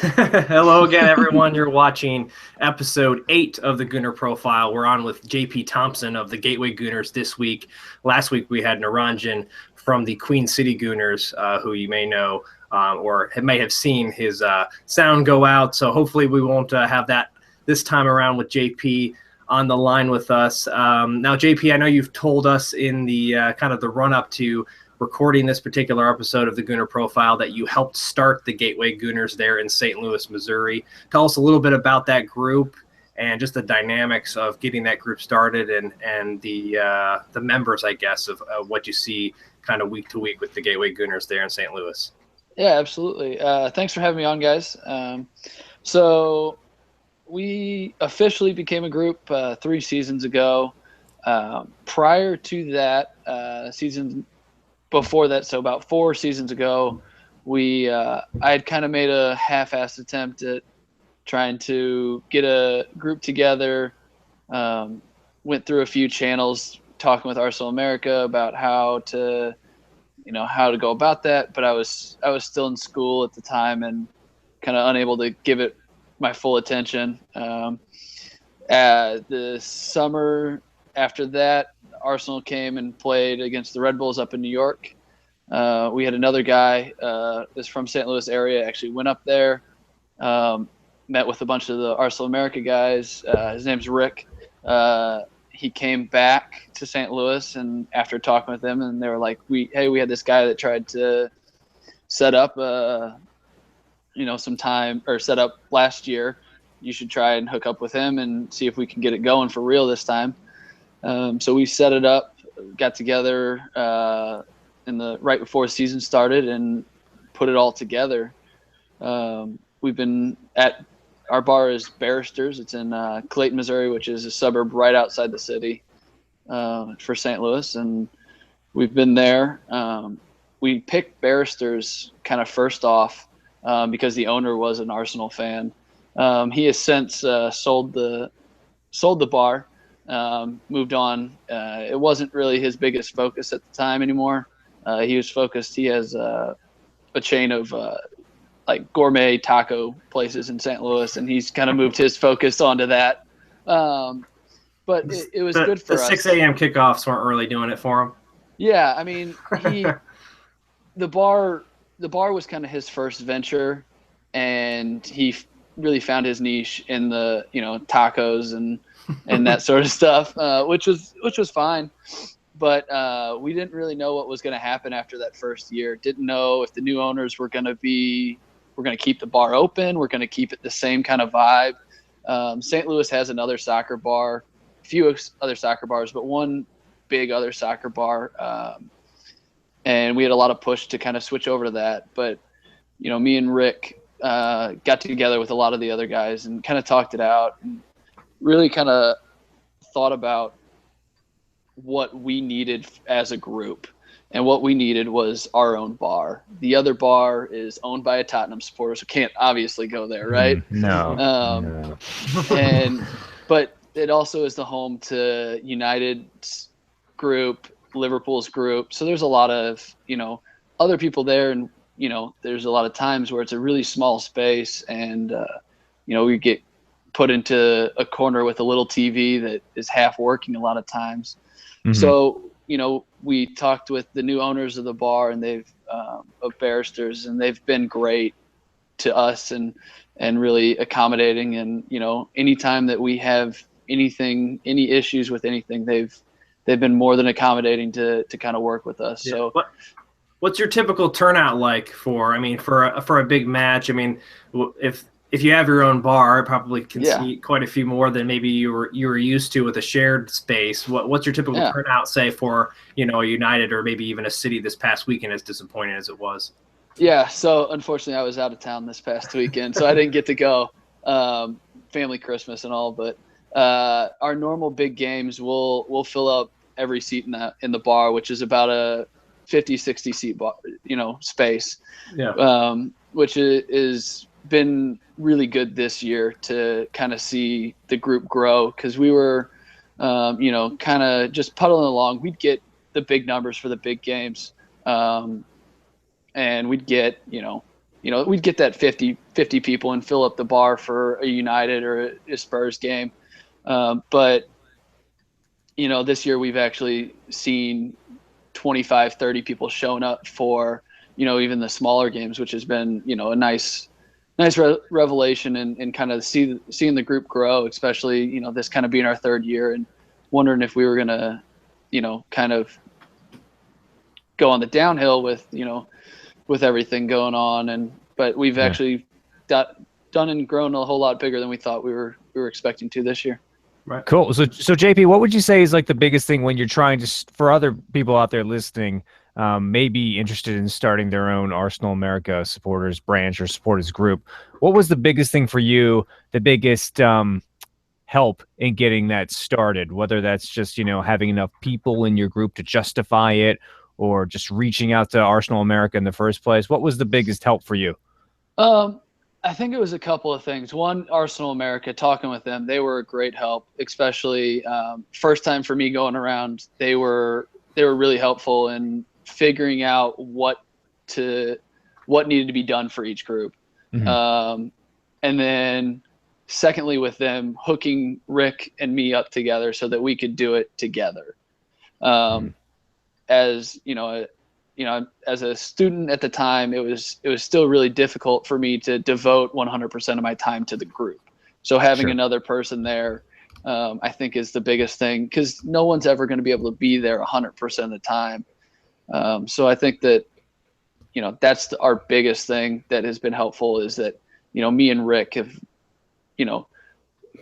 Hello again, everyone. You're watching episode 8 of the Gooner Profile. We're on with JP Thompson of the Gateway Gooners this week. Last week, we had Naranjan from the Queen City Gooners, who you may know or may have seen his sound go out. So hopefully we won't have that this time around with JP on the line with us. Now, JP, I know you've told us in the kind of the run-up to recording this particular episode of the Gooner Profile that you helped start the Gateway Gooners there in St. Louis, Missouri. Tell us a little bit about that group and just the dynamics of getting that group started and the members, I guess, of what you see kind of week to week with the Gateway Gooners there in St. Louis. Yeah, absolutely. Thanks for having me on, guys. So we officially became a group 3 seasons ago. Prior to that, season before that, so about 4 seasons ago, I had kind of made a half-assed attempt at trying to get a group together. Went through a few channels talking with Arsenal America about how to go about that, but I was still in school at the time and kind of unable to give it my full attention. The summer after that, Arsenal came and played against the Red Bulls up in New York. We had another guy that's from St. Louis area, actually went up there, met with a bunch of the Arsenal America guys. His name's Rick. He came back to St. Louis, and after talking with them, and they were like, we had this guy that tried to set up set up last year. You should try and hook up with him and see if we can get it going for real this time. So we set it up, got together right before the season started and put it all together. We've been at our bar is Barristers. It's in Clayton, Missouri, which is a suburb right outside the city for St. Louis. And we've been there. We picked Barristers kind of first off because the owner was an Arsenal fan. He has since sold the bar. Moved on. It wasn't really his biggest focus at the time anymore. He was focused. He has a chain of like gourmet taco places in St. Louis, and he's kind of moved his focus onto that. But it was good for us. The 6 a.m. kickoffs weren't really doing it for him. Yeah, I mean, the bar was kind of his first venture, and he really found his niche in the tacos and that sort of stuff, which was fine. But we didn't really know what was going to happen after that first year. Didn't know if the new owners we're going to keep the bar open. We're going to keep it the same kind of vibe. St. Louis has another soccer bar, a few other soccer bars, but one big other soccer bar. And we had a lot of push to kind of switch over to that. But, me and Rick got together with a lot of the other guys and kind of talked it out and really kind of thought about what we needed as a group. And what we needed was our own bar. The other bar is owned by a Tottenham supporter, so can't obviously go there, right? No. But it also is the home to United's group, Liverpool's group. So there's a lot of, other people there, and, there's a lot of times where it's a really small space, and, we get put into a corner with a little TV that is half working a lot of times. Mm-hmm. So, we talked with the new owners of the bar and of Barristers, and they've been great to us and really accommodating. And, anytime that we have any issues with anything, they've been more than accommodating to kind of work with us. Yeah. So what's your typical turnout like for a big match? I mean, if you have your own bar, it probably can see quite a few more than maybe you were used to with a shared space. What's your typical turnout, say, for a United or maybe even a City this past weekend, as disappointing as it was? Yeah, so unfortunately I was out of town this past weekend, so I didn't get to go. Family Christmas and all, but our normal big games we'll fill up every seat in the bar, which is about a 50-60 seat bar, space. Yeah. Which is been really good this year to kind of see the group grow, because we were kind of just puddling along. We'd get the big numbers for the big games, and we'd get we'd get that 50 people and fill up the bar for a United or a Spurs game. But, this year we've actually seen 25, 30 people showing up for, even the smaller games, which has been, a nice revelation and kind of seeing the group grow, especially, this kind of being our third year and wondering if we were going to, kind of go on the downhill with everything going on. But we've actually done and grown a whole lot bigger than we thought we were expecting to this year. Right. Cool. So JP, what would you say is like the biggest thing when you're trying to, for other people out there listening, maybe interested in starting their own Arsenal America supporters branch or supporters group? What was the biggest thing for you, the biggest help in getting that started, whether that's just, having enough people in your group to justify it or just reaching out to Arsenal America in the first place? What was the biggest help for you? I think it was a couple of things. One, Arsenal America, talking with them, they were a great help, especially first time for me going around. They were really helpful in figuring out what needed to be done for each group. Mm-hmm. And then secondly, with them hooking Rick and me up together so that we could do it together. As as a student at the time, it was still really difficult for me to devote 100% of my time to the group. So having another person there, I think is the biggest thing, because no one's ever going to be able to be there 100% of the time. So I think that, that's our biggest thing that has been helpful, is that, me and Rick have,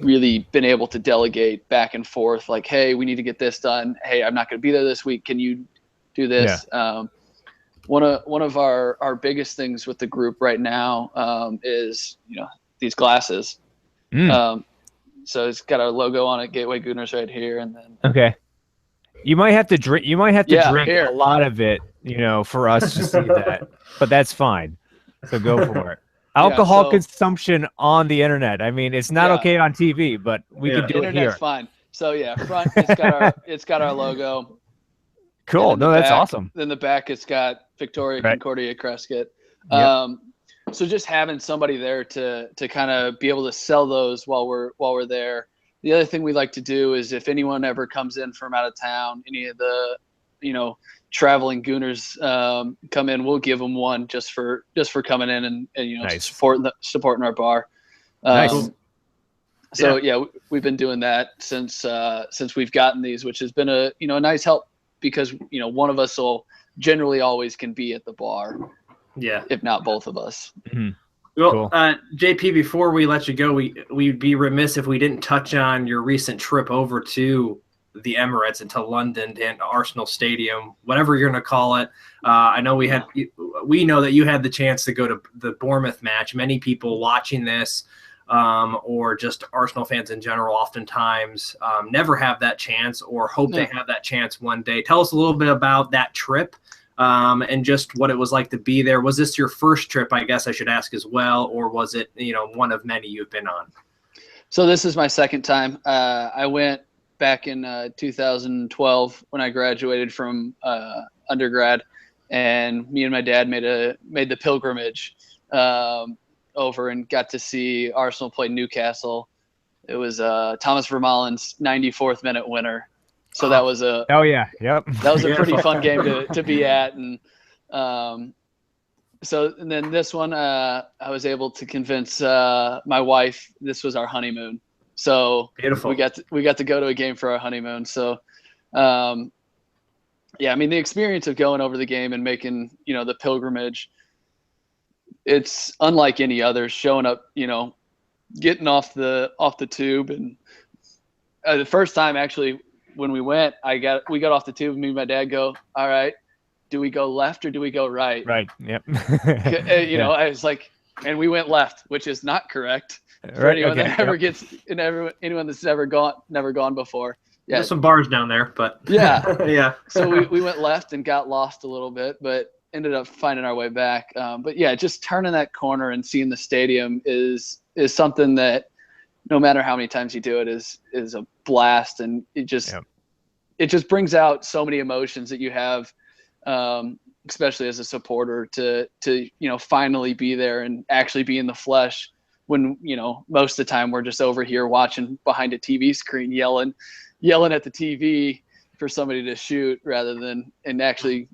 really been able to delegate back and forth, like, hey, we need to get this done. Hey, I'm not going to be there this week. Can you do this? Yeah. One of our biggest things with the group right now is these glasses. So it's got our logo on it, Gateway Gooners right here, and then you might have to drink. You might have to drink a lot of it, for us to see that. But that's fine. So go for it. Alcohol consumption on the internet. I mean, it's not okay on TV, but we can do it here. Internet's fine. So front it's got our logo. Cool. No, that's awesome. Then the back, it's got Victoria Concordia Crescent. So just having somebody there to kind of be able to sell those while we're there. The other thing we like to do is, if anyone ever comes in from out of town, any of the traveling Gooners come in, we'll give them one just for coming in and nice. supporting our bar. Nice. So we've been doing that since we've gotten these, which has been a nice help, because one of us generally always can be at the bar, if not both of us. Mm-hmm. Well, cool. JP, before we let you go, we'd be remiss if we didn't touch on your recent trip over to the Emirates and to London and Arsenal Stadium, whatever you're going to call it. I know we know that you had the chance to go to the Bournemouth match. Many people watching this, or just Arsenal fans in general, oftentimes never have that chance or hope they have that chance one day. Tell us a little bit about that trip, and just what it was like to be there. Was this your first trip, I guess I should ask as well, or was it one of many you've been on? So this is my second time. I went back in 2012 when I graduated from undergrad, and me and my dad made the pilgrimage over and got to see Arsenal play Newcastle. It was Thomas Vermeulen's 94th minute winner. So that was a that was a pretty fun game to be at. And and then this one, I was able to convince my wife. This was our honeymoon. So beautiful. We got to go to a game for our honeymoon. So I mean, the experience of going over the game and making the pilgrimage, it's unlike any other. Showing up, getting off the tube, and the first time actually when we went, we got off the tube, and me and my dad go, all right, do we go left or do we go right? Right. Yep. I was like, and we went left, which is not correct for anyone that ever gets, and anyone that's never gone before. Yeah. There's some bars down there, but yeah. So we went left and got lost a little bit, but ended up finding our way back. But just turning that corner and seeing the stadium is something that, no matter how many times you do it, is a blast, and it just brings out so many emotions that you have, especially as a supporter, to finally be there and actually be in the flesh when, most of the time we're just over here watching behind a TV screen, yelling at the TV for somebody to shoot rather than them actually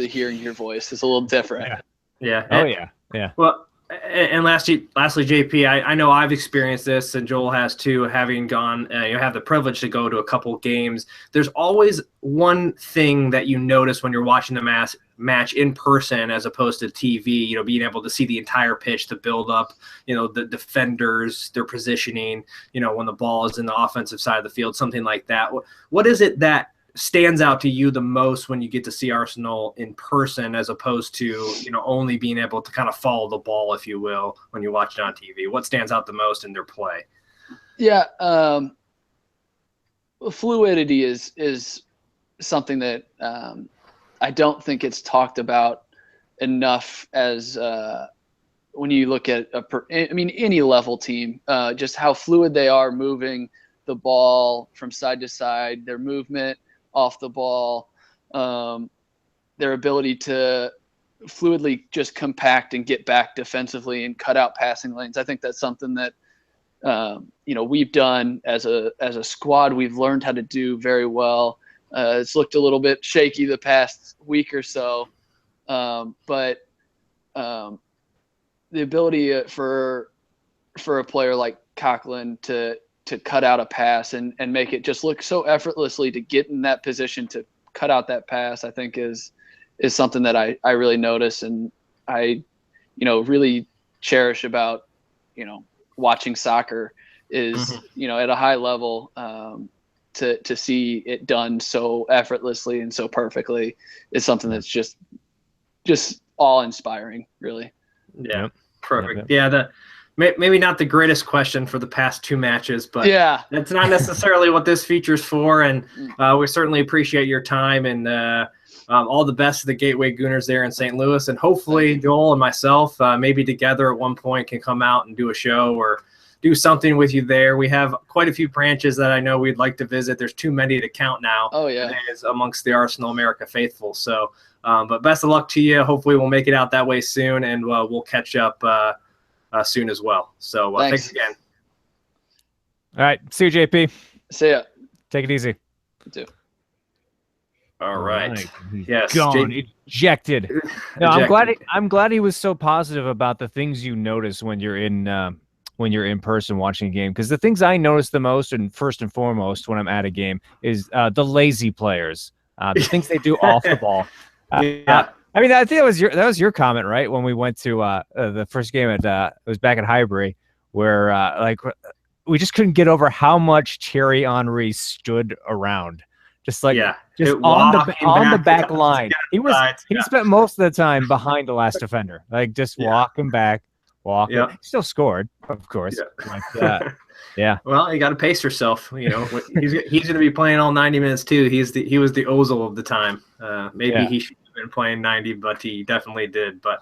hearing your voice. Is a little different. Yeah. Oh yeah. Well, and lastly, JP, I know I've experienced this, and Joel has too, having gone, have the privilege to go to a couple games. There's always one thing that you notice when you're watching the match in person as opposed to TV, being able to see the entire pitch, the build up, the defenders, their positioning, when the ball is in the offensive side of the field, something like that. What is it that stands out to you the most when you get to see Arsenal in person as opposed to, only being able to kind of follow the ball, if you will, when you watch it on TV? What stands out the most in their play? Yeah. Fluidity is something that I don't think it's talked about enough as when you look at any level team, just how fluid they are moving the ball from side to side, their movement off the ball, their ability to fluidly just compact and get back defensively and cut out passing lanes. I think that's something that we've done as a squad. We've learned how to do very well. It's looked a little bit shaky the past week or so, but the ability for a player like Coughlin to cut out a pass and make it just look so effortlessly to get in that position to cut out that pass, I think is something that I really notice and I, really cherish about, watching soccer is, at a high level, to see it done so effortlessly and so perfectly is something that's just awe-inspiring, really. Yeah, perfect. Yeah, maybe not the greatest question for the past two matches, but yeah, that's not necessarily what this feature's for. And we certainly appreciate your time and all the best to the Gateway Gooners there in St. Louis. And hopefully Joel and myself, maybe together at one point, can come out and do a show or do something with you there. We have quite a few branches that I know we'd like to visit. There's too many to count now. Oh, yeah. Amongst the Arsenal America faithful. So, but best of luck to you. Hopefully we'll make it out that way soon, and we'll catch up soon as well. So thanks again. All right. See you, JP. See ya. Take it easy. You too. All right. Yes. Gone. Ejected. No, I'm glad he was so positive about the things you notice when you're in person watching a game. Because the things I notice the most, and first and foremost when I'm at a game, is the lazy players. The things they do off the ball. Yeah. I mean, I think that was your comment, right? When we went to the first game it was back at Highbury, where we just couldn't get over how much Thierry Henry stood around, just on the back line. He spent most of the time behind the last defender, walking back. Yep. He still scored, of course. Yeah. Yeah. Well, you got to pace yourself. He's going to be playing all 90 minutes too. He was the Ozil of the time. Maybe he should have been playing 90, but he definitely did. But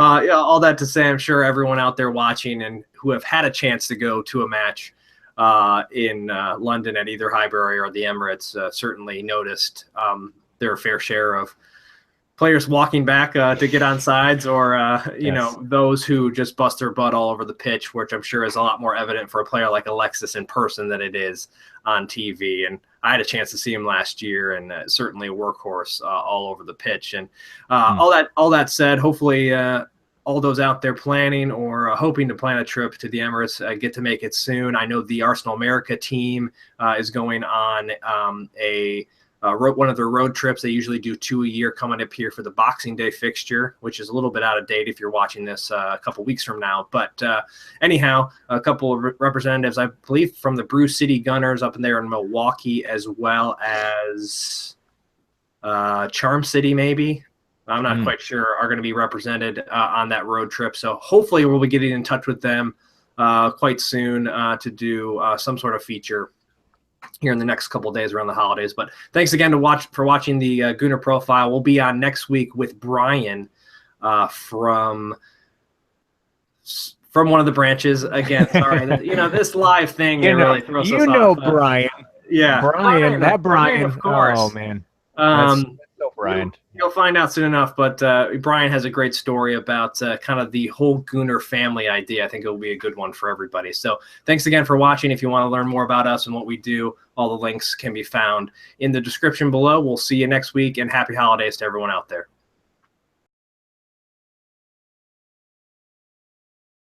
all that to say, I'm sure everyone out there watching and who have had a chance to go to a match in London at either Highbury or the Emirates certainly noticed their fair share of players walking back to get on sides or, those who just bust their butt all over the pitch, which I'm sure is a lot more evident for a player like Alexis in person than it is on TV. And I had a chance to see him last year and certainly a workhorse all over the pitch. And all that said, hopefully all those out there planning or hoping to plan a trip to the Emirates get to make it soon. I know the Arsenal America team is going on one of their road trips. They usually do 2 a year, coming up here for the Boxing Day fixture, which is a little bit out of date if you're watching this a couple weeks from now. But anyhow, a couple of representatives, I believe, from the Brew City Gunners up in there in Milwaukee, as well as Charm City, maybe. I'm not quite sure, are going to be represented on that road trip. So hopefully we'll be getting in touch with them quite soon to do some sort of feature here in the next couple of days around the holidays. But thanks again for watching the Gooner Profile. We'll be on next week with Brian from one of the branches. Again, sorry, this live thing really throws us off. Brian. Yeah, Brian, of course. Oh man, That's so Brian. You'll find out soon enough, but Brian has a great story about kind of the whole Gooner family idea. I think it'll be a good one for everybody. So thanks again for watching. If you want to learn more about us and what we do, all the links can be found in the description below. We'll see you next week, and happy holidays to everyone out there.